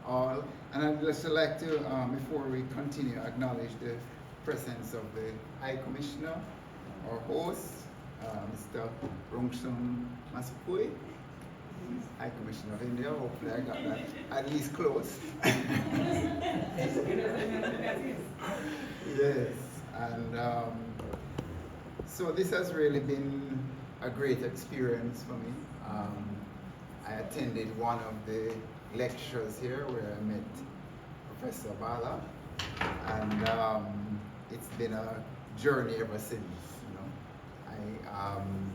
all. And I'd just like to, before we continue, acknowledge the presence of the High Commissioner, our host, Mr. Rungsum Masupui, High Commissioner of India. Hopefully I got that at least close. Yes, and so this has really been a great experience for me. I attended one of the lectures here where I met Professor Bala, and it's been a journey ever since. You know, I'm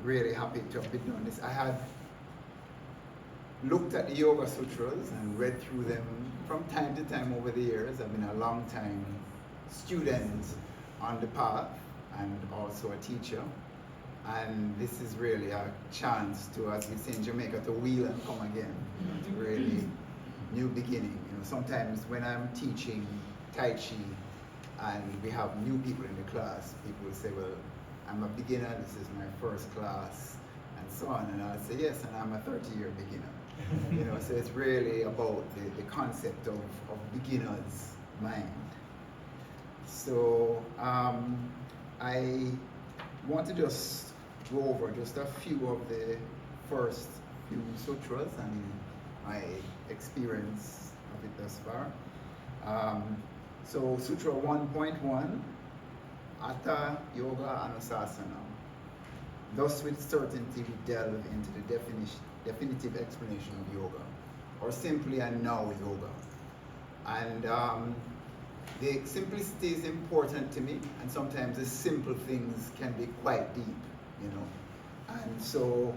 really happy to have been doing this. I had looked at the Yoga Sutras and read through them from time to time over the years. I've been a long time student on the path and also a teacher. And this is really a chance to, as we say in Jamaica, to wheel and come again, you know, to really new beginning. You know, sometimes when I'm teaching Tai Chi and we have new people in the class, people will say, well, I'm a beginner, this is my first class, and so on. And I'll say, yes, and I'm a 30-year beginner. You know, so it's really about the concept of beginner's mind. So I want to just go over just a few of the first few sutras and my experience of it thus far. So Sutra 1.1, Atha Yoga Anusasana. Thus with certainty we delve into the definitive explanation of yoga, or simply I know yoga. And the simplicity is important to me, and sometimes the simple things can be quite deep, you know. And so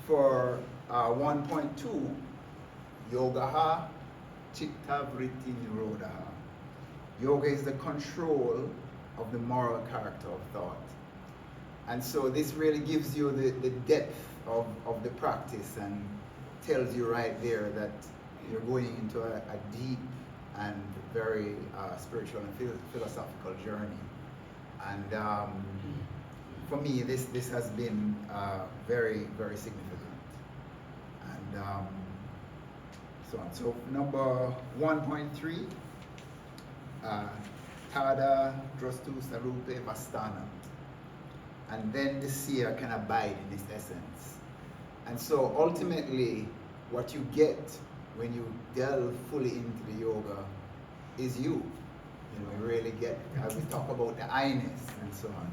for 1.2, Yogaha Chitta Vritti Nirodha. Yoga is the control of the moral character of thought. And so this really gives you the depth of the practice and tells you right there that you're going into a deep and very spiritual and philosophical journey. And for me, this has been very, very significant. And so on. So number 1.3, Tada Drostu Sarupe Vastana. And then the seer can abide in this essence. And so ultimately, what you get when you delve fully into the yoga is you. You know, you really get, as we talk about the I-ness and so on.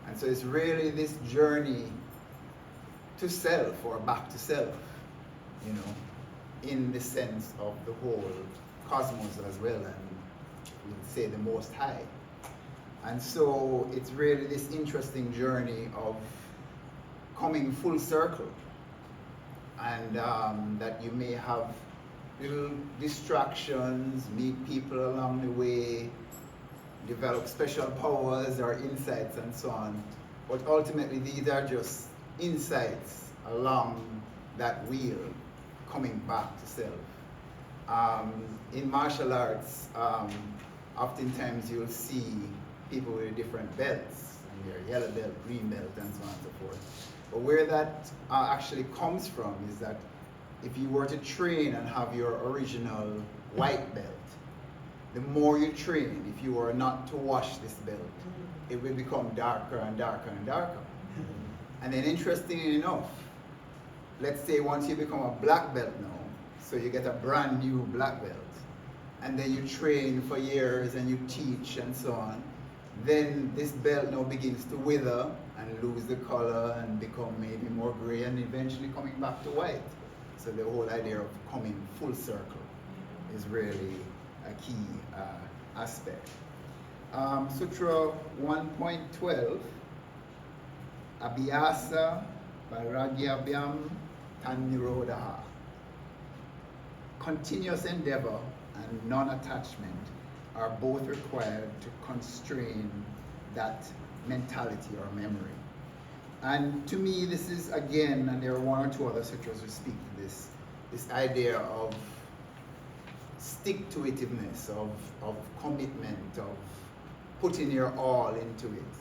And so it's really this journey to self, or back to self, you know, in the sense of the whole cosmos as well, and we would say the Most High. And so it's really this interesting journey of coming full circle, and that you may have little distractions, meet people along the way, develop special powers or insights and so on. But ultimately these are just insights along that wheel coming back to self. In martial arts, oftentimes you'll see people with different belts, and their yellow belt, green belt, and so on and so forth. But where that actually comes from is that if you were to train and have your original white belt, the more you train, if you were not to wash this belt, it will become darker and darker and darker. And then interestingly enough, let's say once you become a black belt now, so you get a brand new black belt, and then you train for years and you teach and so on, then this belt now begins to wither and lose the color and become maybe more gray and eventually coming back to white. So the whole idea of coming full circle is really a key aspect. Sutra 1.12, Abhyasa Vairagyabhyam Tannirodha. Continuous endeavor and non-attachment are both required to constrain that mentality or memory. And to me, this is again, and there are one or two other sutras who speak to this idea of stick-to-itiveness, of commitment, of putting your all into it.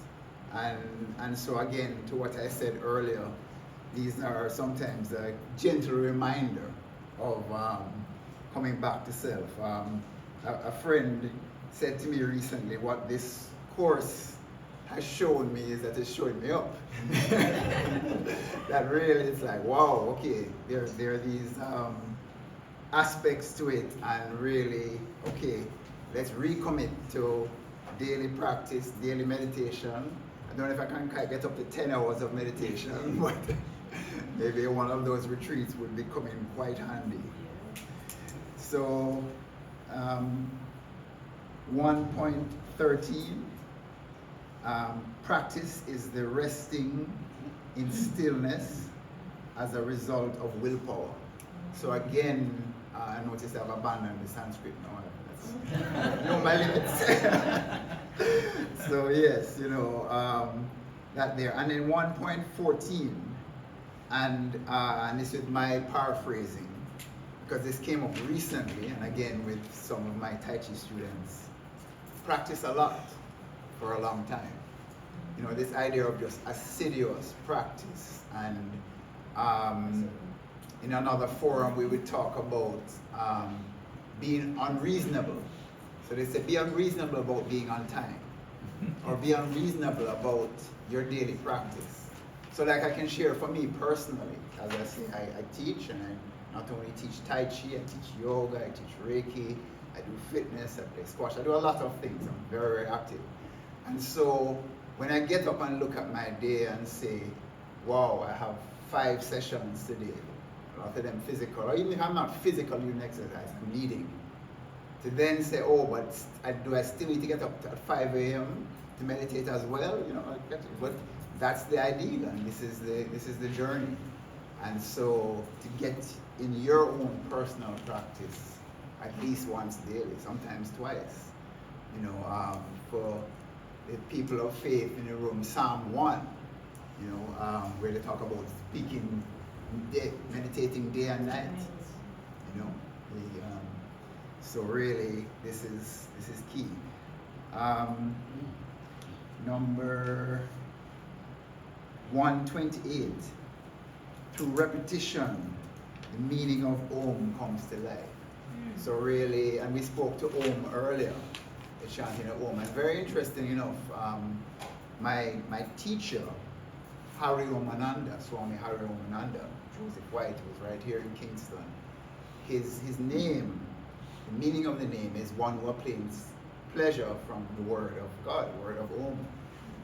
And so again, to what I said earlier, these are sometimes a gentle reminder of coming back to self. A friend said to me recently, what this course has shown me is that it's showing me up. That really is like, wow, okay, there are these aspects to it, and really, okay, let's recommit to daily practice, daily meditation. I don't know if I can quite get up to 10 hours of meditation, but maybe one of those retreats would be coming quite handy. So, 1.13, practice is the resting in stillness as a result of willpower. So again, I noticed I've abandoned the Sanskrit now. That's know my limits. So yes, that there. And then 1.14, and this is my paraphrasing, because this came up recently, and again with some of my Tai Chi students. Practice a lot for a long time. This idea of just assiduous practice. And in another forum we would talk about being unreasonable. So they say be unreasonable about being on time, or be unreasonable about your daily practice. So like I can share for me personally, as I say, I teach, and I not only teach Tai Chi, I teach yoga, I teach Reiki, I do fitness, I play squash, I do a lot of things. I'm very, very active. And so when I get up and look at my day and say, wow, I have 5 sessions today, a lot of them physical, or even if I'm not physical doing exercise, I'm leading. To then say, oh, but do I still need to get up at 5 a.m. to meditate as well? But that's the ideal, and this is the journey. And so to get in your own personal practice at least once daily, sometimes twice. For the people of faith in the room, Psalm 1, where they talk about speaking, meditating day and night. So really, this is key. Number 128, through repetition, the meaning of Om comes to life. So really, and we spoke to Om earlier, the chanting of Om, and very interesting enough, my teacher, Hari Omananda, Swami Hari Omananda, Joseph White, who was right here in Kingston, his name, the meaning of the name is one who obtains pleasure from the word of God, the word of Om.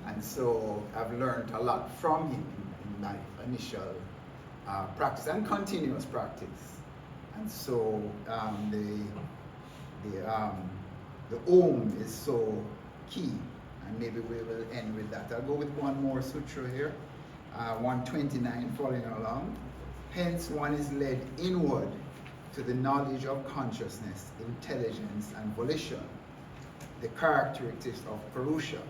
And so I've learned a lot from him in my initial practice and continuous practice. And so the Om is so key, and maybe we will end with that. I'll go with one more sutra here, 129, following along. Hence one is led inward to the knowledge of consciousness, intelligence, and volition, the characteristics of Purusha,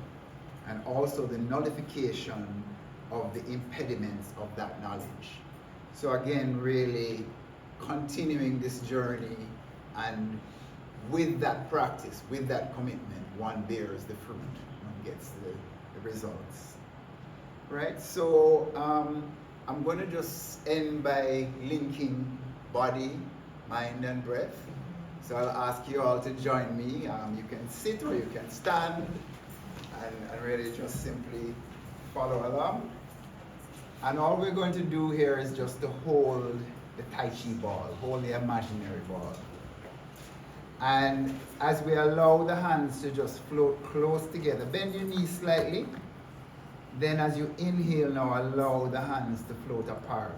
and also the nullification of the impediments of that knowledge. So again, really continuing this journey, and with that practice, with that commitment, one bears the fruit, one gets the results. Right, so I'm going to just end by linking body, mind, and breath. So I'll ask you all to join me. You can sit or you can stand, and really just simply follow along. And all we're going to do here is just to hold the Tai Chi ball, hold the imaginary ball. And as we allow the hands to just float close together, bend your knees slightly. Then as you inhale now, allow the hands to float apart.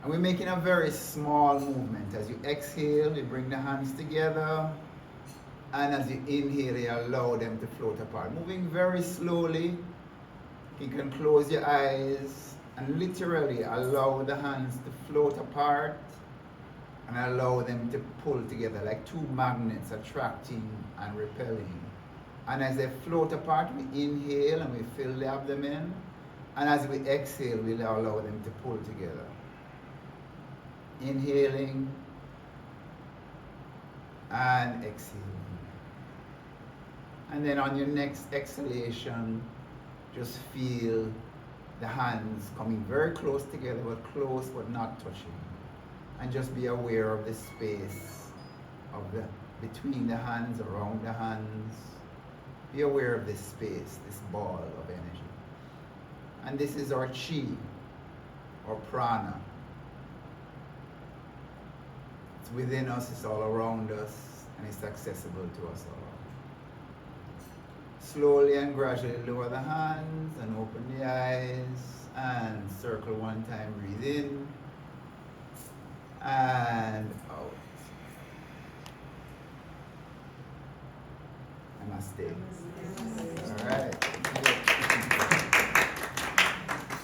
And we're making a very small movement. As you exhale, you bring the hands together. And as you inhale, you allow them to float apart. Moving very slowly. You can close your eyes and literally allow the hands to float apart and allow them to pull together like two magnets, attracting and repelling. And as they float apart, we inhale and we fill the abdomen. And as we exhale, we allow them to pull together. Inhaling and exhaling. And then on your next exhalation, just feel the hands coming very close together, but close but not touching. And just be aware of the space of the between the hands, around the hands. Be aware of this space, this ball of energy. And this is our chi, or prana. It's within us, it's all around us, and it's accessible to us all. Slowly and gradually lower the hands and open the eyes and circle one time, breathe in and out. Namaste. All right.